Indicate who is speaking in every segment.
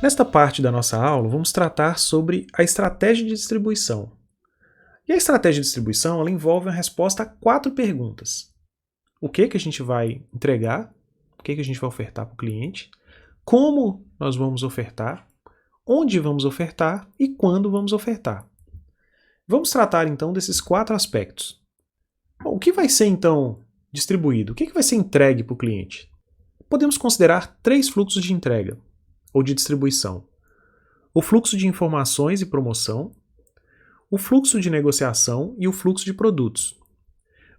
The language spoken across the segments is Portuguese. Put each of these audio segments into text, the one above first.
Speaker 1: Nesta parte da nossa aula, vamos tratar sobre a estratégia de distribuição. E a estratégia de distribuição ela envolve a resposta a 4 perguntas. O que a gente vai entregar? O que a gente vai ofertar para o cliente? Como nós vamos ofertar? Onde vamos ofertar? E quando vamos ofertar? Vamos tratar então desses 4 aspectos. Bom, o que vai ser então distribuído? O que vai ser entregue para o cliente? Podemos considerar 3 fluxos de entrega ou de distribuição. O fluxo de informações e promoção, o fluxo de negociação e o fluxo de produtos.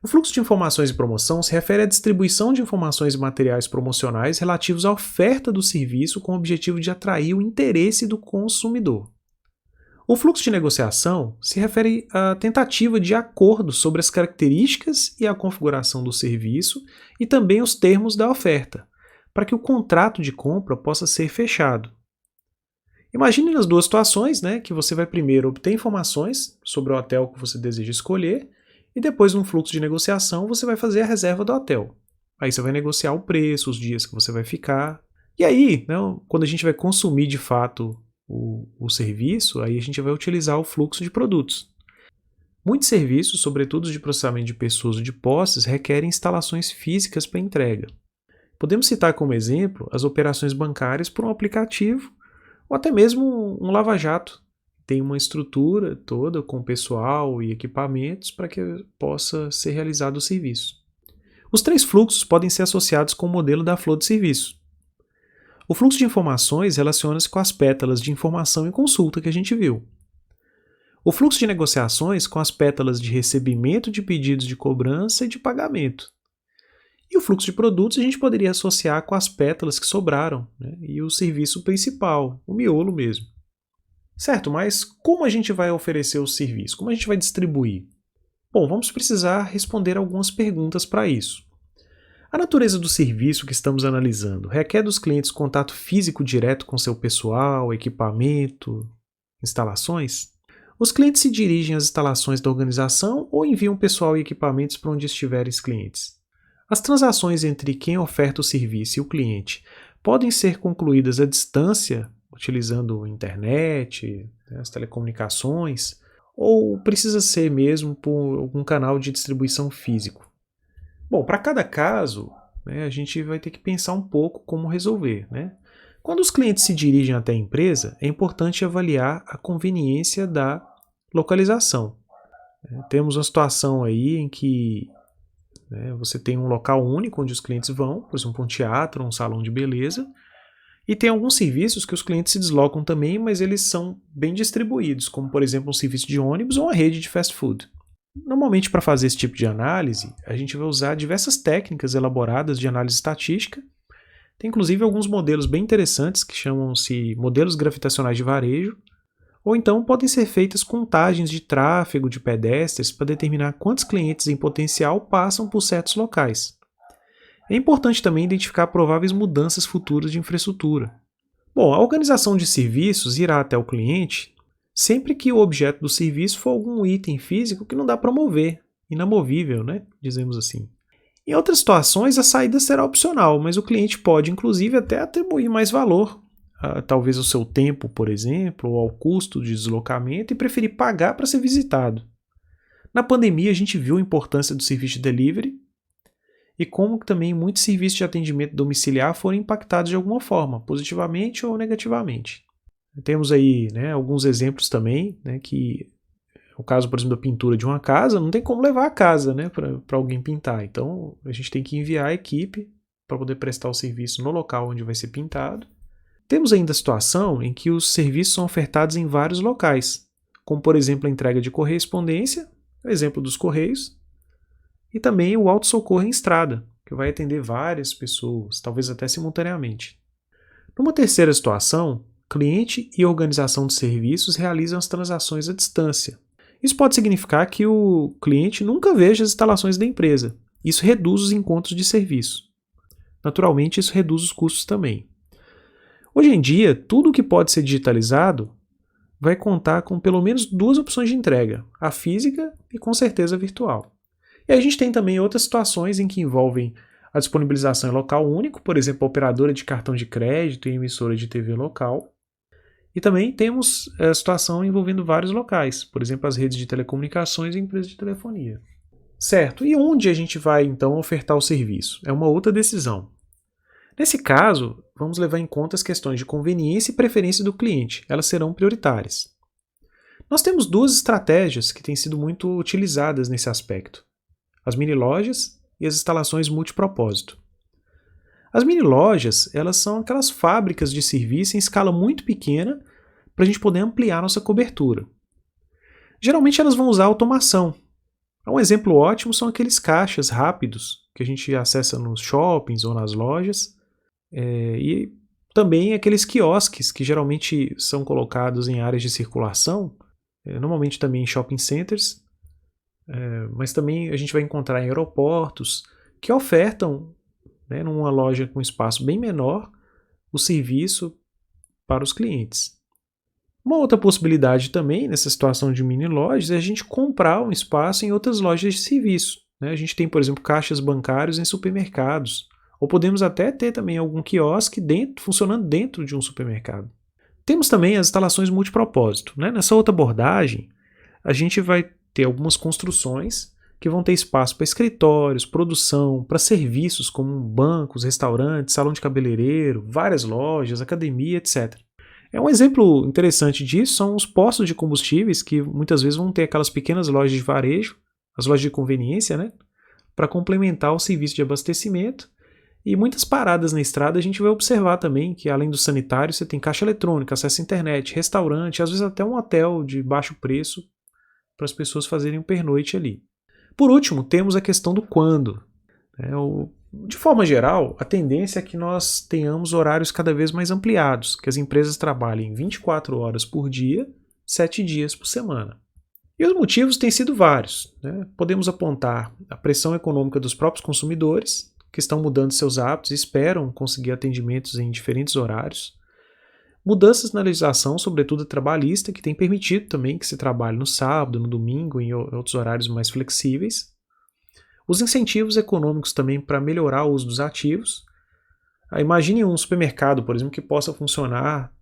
Speaker 1: O fluxo de informações e promoção se refere à distribuição de informações e materiais promocionais relativos à oferta do serviço com o objetivo de atrair o interesse do consumidor. O fluxo de negociação se refere à tentativa de acordo sobre as características e a configuração do serviço e também os termos da oferta, para que o contrato de compra possa ser fechado. Imagine nas duas situações, que você vai primeiro obter informações sobre o hotel que você deseja escolher e depois, num fluxo de negociação, você vai fazer a reserva do hotel. Aí você vai negociar o preço, os dias que você vai ficar. E aí, quando a gente vai consumir de fato o serviço, aí a gente vai utilizar o fluxo de produtos. Muitos serviços, sobretudo de processamento de pessoas ou de posses, requerem instalações físicas para entrega. Podemos citar como exemplo as operações bancárias por um aplicativo ou até mesmo um lava-jato. Tem uma estrutura toda com pessoal e equipamentos para que possa ser realizado o serviço. Os 3 fluxos podem ser associados com o modelo da flor de serviço. O fluxo de informações relaciona-se com as pétalas de informação e consulta que a gente viu. O fluxo de negociações com as pétalas de recebimento de pedidos de cobrança e de pagamento. E o fluxo de produtos a gente poderia associar com as pétalas que sobraram, e o serviço principal, o miolo mesmo. Certo, mas como a gente vai oferecer o serviço? Como a gente vai distribuir? Bom, vamos precisar responder algumas perguntas para isso. A natureza do serviço que estamos analisando requer dos clientes contato físico direto com seu pessoal, equipamento, instalações? Os clientes se dirigem às instalações da organização ou enviam pessoal e equipamentos para onde estiverem os clientes? As transações entre quem oferta o serviço e o cliente podem ser concluídas à distância, utilizando a internet, as telecomunicações, ou precisa ser mesmo por algum canal de distribuição físico? Bom, para cada caso, a gente vai ter que pensar um pouco como resolver. Quando os clientes se dirigem até a empresa, é importante avaliar a conveniência da localização. Temos uma situação aí em que você tem um local único onde os clientes vão, por exemplo, um teatro, um salão de beleza, e tem alguns serviços que os clientes se deslocam também, mas eles são bem distribuídos, como por exemplo um serviço de ônibus ou uma rede de fast food. Normalmente, para fazer esse tipo de análise, a gente vai usar diversas técnicas elaboradas de análise estatística. Tem inclusive alguns modelos bem interessantes que chamam-se modelos gravitacionais de varejo, ou então podem ser feitas contagens de tráfego de pedestres para determinar quantos clientes em potencial passam por certos locais. É importante também identificar prováveis mudanças futuras de infraestrutura. Bom, a organização de serviços irá até o cliente sempre que o objeto do serviço for algum item físico que não dá para mover, inamovível, dizemos assim. Em outras situações, a saída será opcional, mas o cliente pode, inclusive, até atribuir mais valor, talvez ao seu tempo, por exemplo, ou ao custo de deslocamento e preferir pagar para ser visitado. Na pandemia, a gente viu a importância do serviço de delivery e como também muitos serviços de atendimento domiciliar foram impactados de alguma forma, positivamente ou negativamente. Temos aí alguns exemplos também, que o caso, por exemplo, da pintura de uma casa, não tem como levar a casa para alguém pintar. Então, a gente tem que enviar a equipe para poder prestar o serviço no local onde vai ser pintado. Temos ainda a situação em que os serviços são ofertados em vários locais, como, por exemplo, a entrega de correspondência, o exemplo dos Correios, e também o auto-socorro em estrada, que vai atender várias pessoas, talvez até simultaneamente. Numa terceira situação, cliente e organização de serviços realizam as transações à distância. Isso pode significar que o cliente nunca veja as instalações da empresa. Isso reduz os encontros de serviço. Naturalmente, isso reduz os custos também. Hoje em dia, tudo que pode ser digitalizado vai contar com pelo menos 2 opções de entrega, a física e com certeza a virtual. E a gente tem também outras situações em que envolvem a disponibilização em local único, por exemplo, a operadora de cartão de crédito e emissora de TV local, E também temos a situação envolvendo vários locais, por exemplo, as redes de telecomunicações e empresas de telefonia. Certo, e onde a gente vai então ofertar o serviço? É uma outra decisão. Nesse caso, vamos levar em conta as questões de conveniência e preferência do cliente, elas serão prioritárias. Nós temos duas estratégias que têm sido muito utilizadas nesse aspecto: as mini-lojas e as instalações multipropósito. As mini-lojas, elas são aquelas fábricas de serviço em escala muito pequena para a gente poder ampliar nossa cobertura. Geralmente elas vão usar automação. Um exemplo ótimo são aqueles caixas rápidos que a gente acessa nos shoppings ou nas lojas, e também aqueles quiosques que geralmente são colocados em áreas de circulação, normalmente também em shopping centers, mas também a gente vai encontrar em aeroportos que ofertam, né, numa loja com espaço bem menor, o serviço para os clientes. Uma outra possibilidade também, nessa situação de mini lojas, é a gente comprar um espaço em outras lojas de serviço, né? A gente tem, por exemplo, caixas bancários em supermercados, ou podemos até ter também algum quiosque funcionando dentro de um supermercado. Temos também as instalações multipropósito, né? Nessa outra abordagem, a gente vai ter algumas construções que vão ter espaço para escritórios, produção, para serviços como bancos, restaurantes, salão de cabeleireiro, várias lojas, academia, etc. Um exemplo interessante disso são os postos de combustíveis, que muitas vezes vão ter aquelas pequenas lojas de varejo, as lojas de conveniência, né, para complementar o serviço de abastecimento. E muitas paradas na estrada a gente vai observar também que, além do sanitário, você tem caixa eletrônica, acesso à internet, restaurante, às vezes até um hotel de baixo preço para as pessoas fazerem um pernoite ali. Por último, temos a questão do quando. De forma geral, a tendência é que nós tenhamos horários cada vez mais ampliados, que as empresas trabalhem 24 horas por dia, 7 dias por semana. E os motivos têm sido vários, né? Podemos apontar a pressão econômica dos próprios consumidores, que estão mudando seus hábitos e esperam conseguir atendimentos em diferentes horários. Mudanças na legislação, sobretudo a trabalhista, que tem permitido também que se trabalhe no sábado, no domingo, em outros horários mais flexíveis. Os incentivos econômicos também para melhorar o uso dos ativos. Imagine um supermercado, por exemplo, que possa funcionar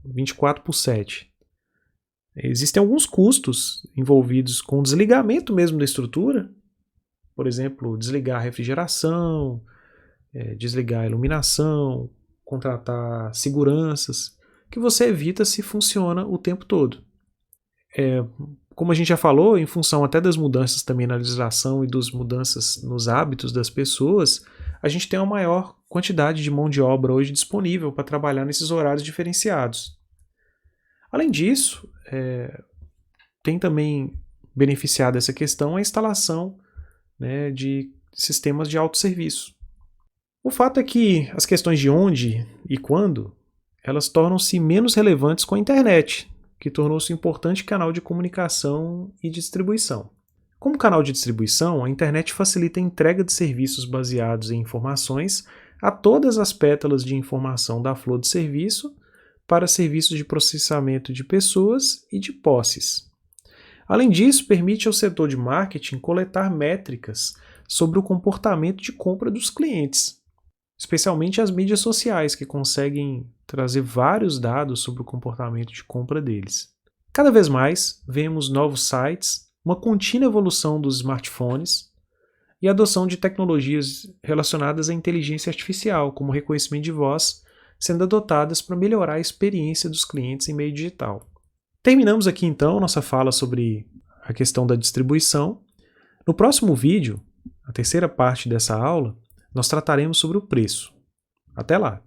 Speaker 1: 24/7. Existem alguns custos envolvidos com o desligamento mesmo da estrutura. Por exemplo, desligar a refrigeração, desligar a iluminação, contratar seguranças, que você evita se funciona o tempo todo. Como a gente já falou, em função até das mudanças também na legislação e das mudanças nos hábitos das pessoas, a gente tem uma maior quantidade de mão de obra hoje disponível para trabalhar nesses horários diferenciados. Além disso, tem também beneficiado essa questão a instalação, né, de sistemas de autosserviço. O fato é que as questões de onde e quando, elas tornam-se menos relevantes com a internet, que tornou-se um importante canal de comunicação e distribuição. Como canal de distribuição, a internet facilita a entrega de serviços baseados em informações a todas as pétalas de informação da flor de serviço para serviços de processamento de pessoas e de posses. Além disso, permite ao setor de marketing coletar métricas sobre o comportamento de compra dos clientes, especialmente as mídias sociais, que conseguem trazer vários dados sobre o comportamento de compra deles. Cada vez mais, vemos novos sites, uma contínua evolução dos smartphones e a adoção de tecnologias relacionadas à inteligência artificial, como reconhecimento de voz, sendo adotadas para melhorar a experiência dos clientes em meio digital. Terminamos aqui então nossa fala sobre a questão da distribuição. No próximo vídeo, a terceira parte dessa aula, nós trataremos sobre o preço. Até lá!